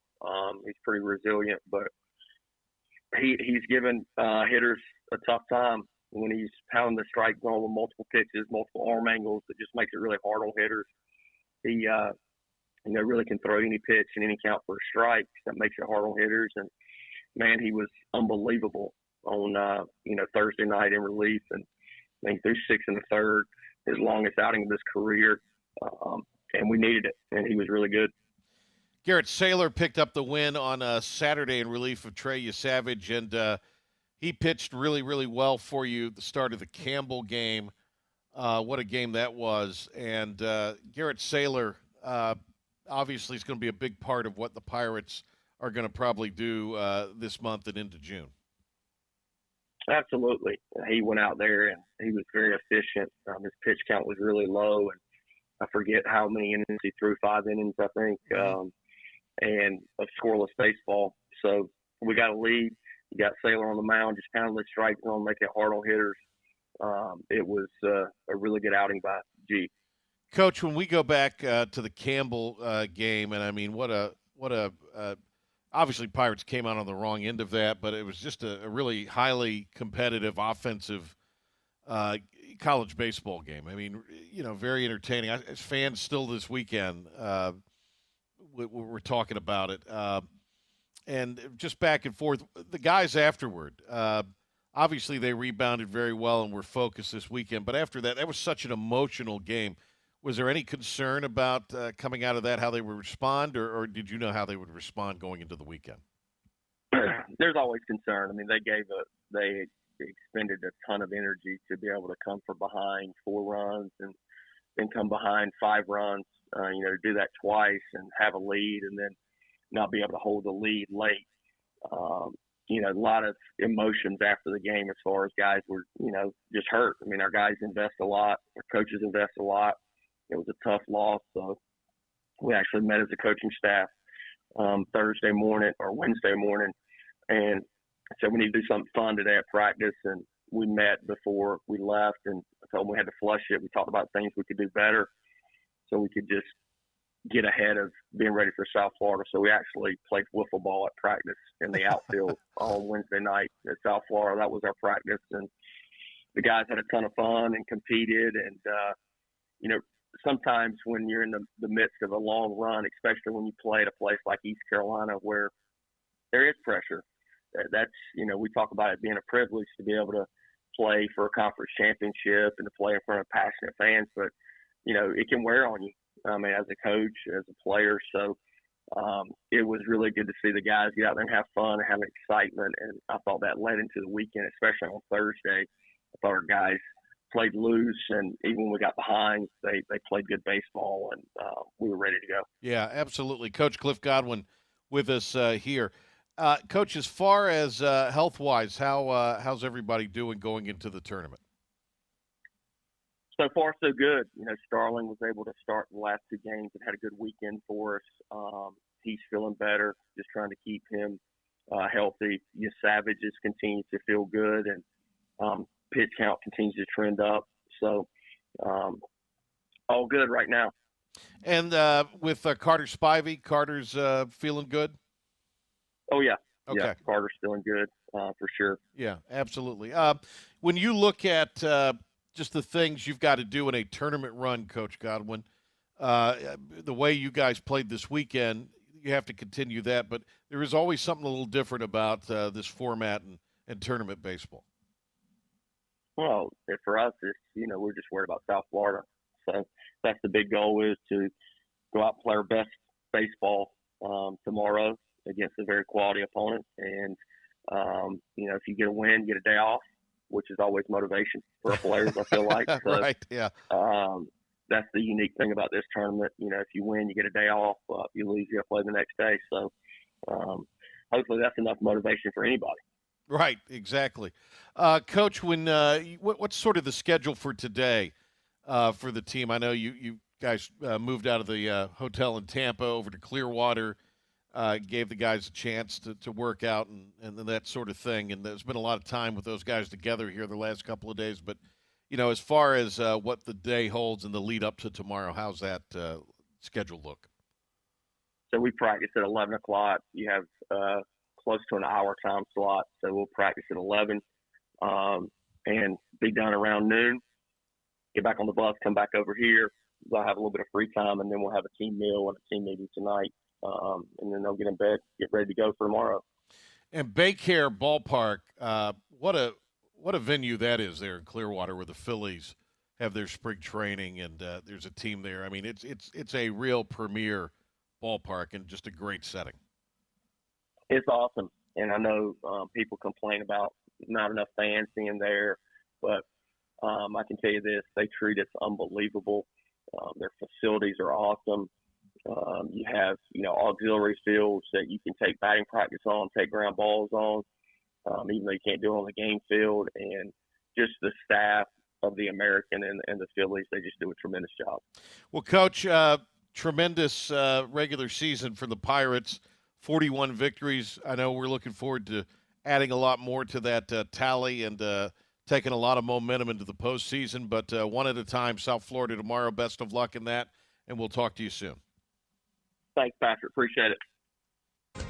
He's pretty resilient, but he's given hitters a tough time when he's pounding the strike zone with multiple pitches, multiple arm angles. It just makes it really hard on hitters. He, really can throw any pitch and any count for a strike. That makes it hard on hitters. And man, he was unbelievable on Thursday night in relief, and I think threw 6 in the third, his longest outing of his career. And we needed it, and he was really good. Garrett Saylor picked up the win on Saturday in relief of Trey Yesavage, and he pitched really, really well for you at the start of the Campbell game. What a game that was. And Garrett Saylor obviously is going to be a big part of what the Pirates are going to probably do this month and into June. Absolutely. He went out there, and he was very efficient. His pitch count was really low, and I forget how many innings he threw, 5 innings, I think, and a scoreless baseball. So we got a lead. You got Saylor on the mound, just pounding the strike zone, making it hard on hitters. It was a really good outing by G. Coach, when we go back to the Campbell game, and I mean, obviously Pirates came out on the wrong end of that, but it was just a really highly competitive offensive college baseball game. I mean, very entertaining. As fans still this weekend, we're talking about it. And just back and forth. The guys afterward, obviously they rebounded very well and were focused this weekend. But after that was such an emotional game. Was there any concern about coming out of that, how they would respond, or did you know how they would respond going into the weekend? There's always concern. I mean, they expended a ton of energy to be able to come from behind 4 runs and then come behind 5 runs, do that twice and have a lead and then not be able to hold the lead late. A lot of emotions after the game as far as guys were, just hurt. I mean, our guys invest a lot. Our coaches invest a lot. It was a tough loss. So we actually met as a coaching staff Thursday morning or Wednesday morning and said we need to do something fun today at practice. And we met before we left and I told them we had to flush it. We talked about things we could do better so we could just get ahead of being ready for South Florida. So we actually played wiffle ball at practice in the outfield on Wednesday night at South Florida. That was our practice. And the guys had a ton of fun and competed. And, sometimes when you're in the midst of a long run, especially when you play at a place like East Carolina where there is pressure, that's, we talk about it being a privilege to be able to play for a conference championship and to play in front of passionate fans, but, it can wear on you. I mean, as a coach, as a player. So it was really good to see the guys get out there and have fun and have excitement. And I thought that led into the weekend, especially on Thursday. I thought our guys played loose, and even when we got behind, they played good baseball, and we were ready to go. Yeah, absolutely. Coach Cliff Godwin with us here. Coach, as far as health-wise, how's everybody doing going into the tournament? So far, so good. Starling was able to start the last 2 games and had a good weekend for us. He's feeling better, just trying to keep him healthy. Savages continues to feel good, and pitch count continues to trend up. So all good right now. And with Carter Spivey, Carter's feeling good? Oh, yeah. Okay. Yeah, Carter's feeling good for sure. Yeah, absolutely. When you look at just the things you've got to do in a tournament run, Coach Godwin, the way you guys played this weekend, you have to continue that. But there is always something a little different about this format and tournament baseball. Well, for us, it's, we're just worried about South Florida. So that's the big goal, is to go out and play our best baseball tomorrow against a very quality opponent. And, if you get a win, get a day off, which is always motivation for our players, I feel like. So, right, yeah. That's the unique thing about this tournament. If you win, you get a day off. If you lose, you got to play the next day. So hopefully that's enough motivation for anybody. Right, exactly. Coach, what's sort of the schedule for today for the team? I know you guys moved out of the hotel in Tampa over to Clearwater, gave the guys a chance to work out and that sort of thing. And there's been a lot of time with those guys together here the last couple of days. But, as far as what the day holds and the lead up to tomorrow, how's that schedule look? So we practice at 11 o'clock. You have close to an hour time slot. So we'll practice at 11 and be done around noon. Get back on the bus, come back over here. We'll have a little bit of free time, and then we'll have a team meal and a team meeting tonight. And then they'll get in bed, get ready to go for tomorrow. And Baycare Ballpark, what a venue that is there in Clearwater, where the Phillies have their spring training, and there's a team there. I mean, it's a real premier ballpark and just a great setting. It's awesome, and I know people complain about not enough fans being there, but I can tell you this: they treat us unbelievable. Their facilities are awesome. You have, auxiliary fields that you can take batting practice on, take ground balls on, even though you can't do it on the game field. And just the staff of the American and the Phillies, they just do a tremendous job. Well, Coach, tremendous regular season for the Pirates, 41 victories. I know we're looking forward to adding a lot more to that tally and taking a lot of momentum into the postseason. But one at a time, South Florida tomorrow. Best of luck in that, and we'll talk to you soon. Thanks, Patrick. Appreciate it.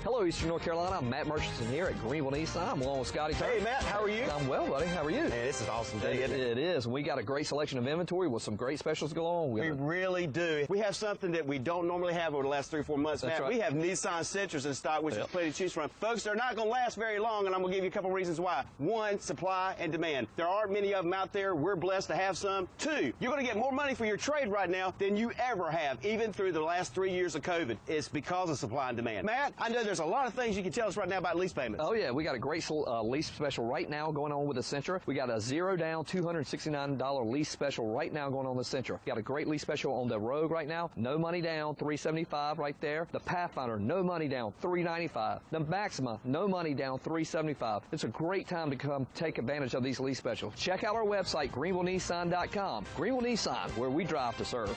Hello, Eastern North Carolina. I'm Matt Murchison here at Greenville Nissan. I'm along with Scotty. Hey, Matt. How are you? I'm well, buddy. How are you? Man, this is an awesome day, isn't it? It is. We got a great selection of inventory with some great specials going on. We really do. We have something that we don't normally have over the last 3 or 4 months, That's Matt. right. We have Nissan Sentras in stock, which is plenty to choose from. Folks, they're not going to last very long, and I'm going to give you a couple reasons why. 1, supply and demand. There aren't many of them out there. We're blessed to have some. 2, you're going to get more money for your trade right now than you ever have, even through the last 3 years of COVID. It's because of supply and demand. Matt, I know there's a lot of things you can tell us right now about lease payments. Oh, yeah. We got a great lease special right now going on with the Sentra. We got a 0 down, $269 lease special right now going on the Sentra. Got a great lease special on the Rogue right now. No money down, $375 right there. The Pathfinder, no money down, $395. The Maxima, no money down, $375. It's a great time to come take advantage of these lease specials. Check out our website, GreenvilleNissan.com. Greenville Nissan, where we drive to serve.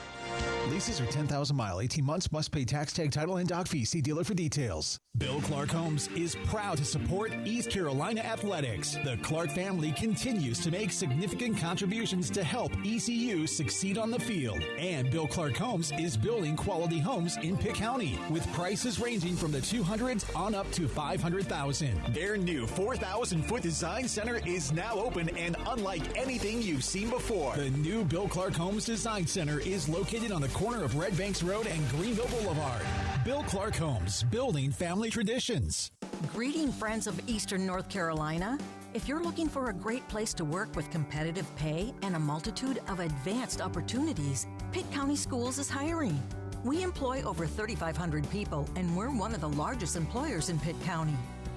Leases are 10,000 mile, 18 months, must pay tax, tag, title, and dock fee. See dealer for details. Bill Clark Homes is proud to support East Carolina athletics. The Clark family continues to make significant contributions to help ECU succeed on the field. And Bill Clark Homes is building quality homes in Pitt County with prices ranging from the 200s on up to 500,000. Their new 4,000-foot design center is now open and unlike anything you've seen before. The new Bill Clark Homes Design Center is located on the corner of Red Banks Road and Greenville Boulevard. Bill Clark Homes, building family traditions. Greeting friends of Eastern North Carolina. If you're looking for a great place to work with competitive pay and a multitude of advanced opportunities, Pitt County Schools is hiring. We employ over 3,500 people, and we're one of the largest employers in Pitt County.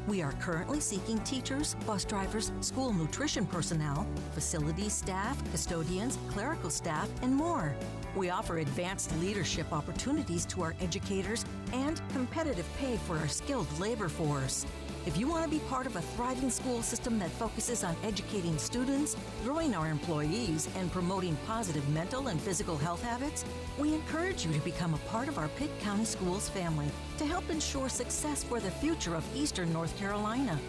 We are currently seeking teachers, bus drivers, school nutrition personnel, facilities staff, custodians, clerical staff, and more. We offer advanced leadership opportunities to our educators and competitive pay for our skilled labor force. If you want to be part of a thriving school system that focuses on educating students, growing our employees, and promoting positive mental and physical health habits, we encourage you to become a part of our Pitt County Schools family to help ensure success for the future of Eastern North Carolina.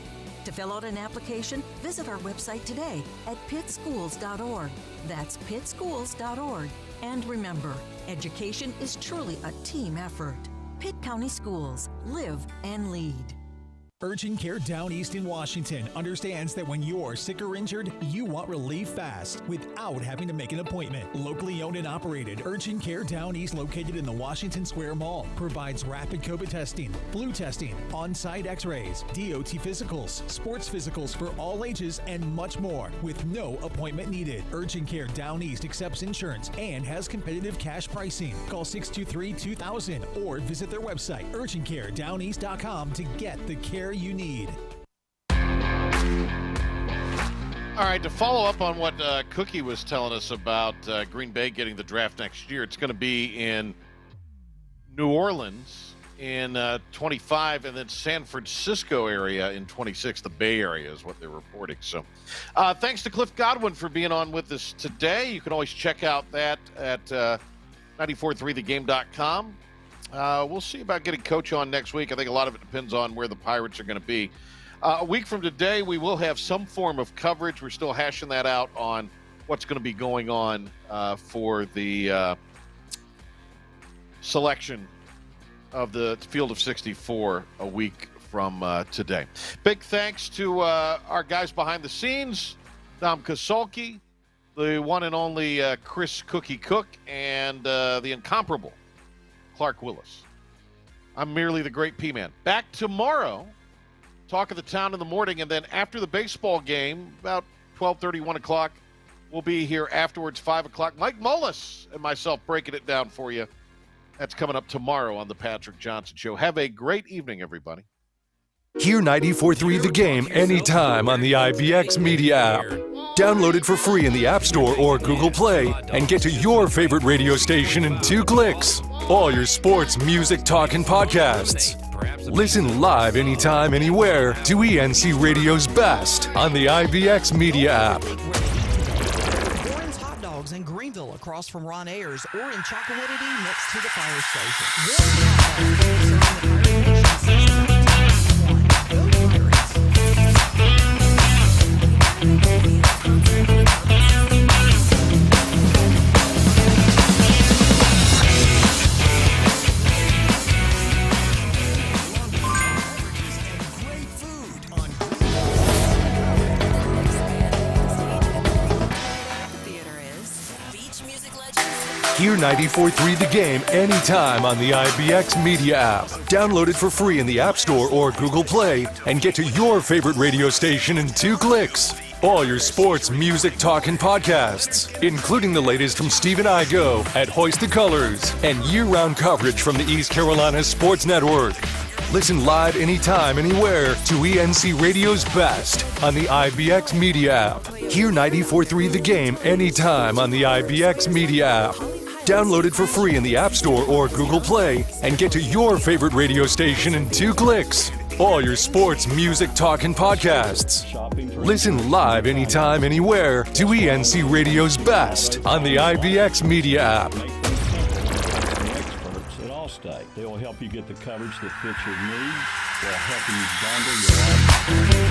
To fill out an application, visit our website today at pittschools.org. That's pittschools.org. And remember, education is truly a team effort. Pitt County Schools. Live and lead. Urgent Care Down East in Washington understands that when you're sick or injured, you want relief fast without having to make an appointment. Locally owned and operated, Urgent Care Down East, located in the Washington Square Mall, provides rapid COVID testing, flu testing, on-site x-rays, DOT physicals, sports physicals for all ages, and much more with no appointment needed. Urgent Care Down East accepts insurance and has competitive cash pricing. Call 623-2000 or visit their website, urgentcaredowneast.com, to get the care you need. All right, to follow up on what Cookie was telling us about Green Bay getting the draft next year, it's going to be in New Orleans in 25 and then San Francisco area in 26. The Bay Area is what they're reporting. So thanks to Cliff Godwin for being on with us today. You can always check out that at 943thegame.com. We'll see about getting Coach on next week. I think a lot of it depends on where the Pirates are going to be. A week from today, we will have some form of coverage. We're still hashing that out on what's going to be going on for the selection of the Field of 64 a week from today. Big thanks to our guys behind the scenes, Dom Kasolki, the one and only Chris Cookie Cook, and the incomparable Clark Willis. I'm merely the great P-Man. Back tomorrow, talk of the town in the morning, and then after the baseball game, about 12:30, 1 o'clock, we'll be here afterwards, 5 o'clock. Mike Mullis and myself breaking it down for you. That's coming up tomorrow on the Patrick Johnson Show. Have a great evening, everybody. Hear 94.3 The Game anytime on the IBX Media app. Download it for free in the App Store or Google Play and get to your favorite radio station in 2 clicks. All your sports, music, talk, and podcasts. Listen live anytime, anywhere to ENC Radio's best on the IBX Media app. Warren's Hot Dogs in Greenville, across from Ron Ayers, or in Chocowitty next to the fire station. Hear 94.3 The Game anytime on the IBX Media app. Download it for free in the App Store or Google Play and get to your favorite radio station in 2 clicks. All your sports, music, talk, and podcasts, including the latest from Steve and Igo at Hoist the Colors and year-round coverage from the East Carolina Sports Network. Listen live anytime, anywhere to ENC Radio's best on the IBX Media app. Hear 94.3 The Game anytime on the IBX Media app. Download it for free in the App Store or Google Play and get to your favorite radio station in 2 clicks. All your sports, music, talk, and podcasts. Listen live anytime, anywhere to ENC Radio's best on the IBX Media app. Experts at Allstate. They will help you get the coverage that fits your needs. They'll help you bundle your life.